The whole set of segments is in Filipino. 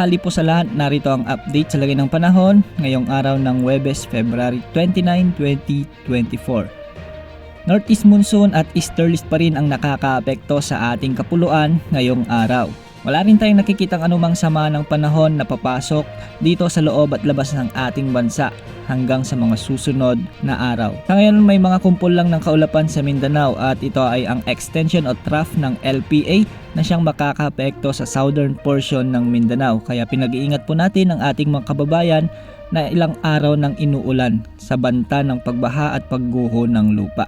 tanghali po sa lahat, narito ang update sa lagay ng panahon ngayong araw ng Huwebes, February 29, 2024. Northeast monsoon at easterlies pa rin ang nakakaapekto sa ating kapuluan ngayong araw. Wala rin tayong nakikitang anumang sama ng panahon na papasok dito sa loob at labas ng ating bansa hanggang sa mga susunod na araw. Sa ngayon may mga kumpol lang ng kaulapan sa Mindanao at ito ay ang extension o trough ng LPA na siyang makakaapekto sa southern portion ng Mindanao. Kaya pinag-iingat po natin ang ating mga kababayan na ilang araw ng inuulan sa banta ng pagbaha at pagguho ng lupa.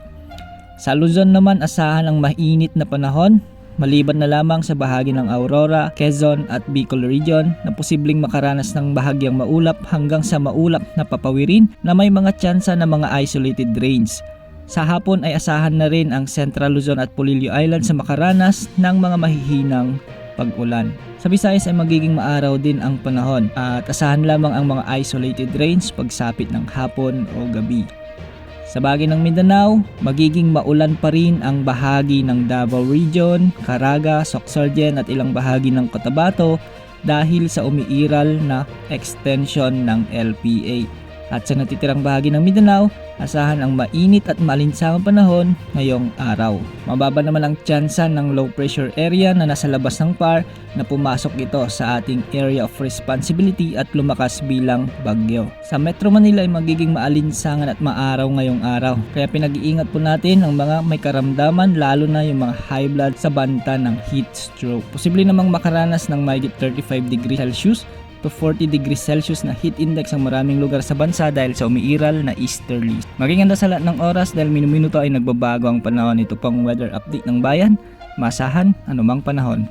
Sa Luzon naman asahan ang mainit na panahon, maliban na lamang sa bahagi ng Aurora, Quezon at Bicol region na posibleng makaranas ng bahagyang maulap hanggang sa maulap na papawirin na may mga tsansa na mga isolated rains. Sa hapon ay asahan na rin ang Central Luzon at Polillo Island sa makaranas ng mga mahihinang pag-ulan. Sa Visayas ay magiging maaraw din ang panahon at asahan lamang ang mga isolated rains pagsapit ng hapon o gabi. Sa bahagi ng Mindanao, magiging maulan pa rin ang bahagi ng Davao Region, Caraga, Sorsogon at ilang bahagi ng Cotabato dahil sa umiiral na extension ng LPA. At sa natitirang bahagi ng Mindanao, asahan ang mainit at malinsangang panahon ngayong araw. Mababa naman ang tsansa ng low pressure area na nasa labas ng PAR na pumasok ito sa ating area of responsibility at lumakas bilang bagyo. Sa Metro Manila ay magiging maalinsangan at maaraw ngayong araw. Kaya pinag-iingat po natin ang mga may karamdaman lalo na yung mga high blood sa banta ng heat stroke. Posible namang makaranas ng mahigit 35 degrees Celsius to 40 degrees Celsius na heat index ang maraming lugar sa bansa dahil sa umiiral na easterlies. Maging handa sa lahat ng oras dahil minuminuto ay nagbabago ang panahon. Ito pang weather update ng bayan. Masahan anumang panahon.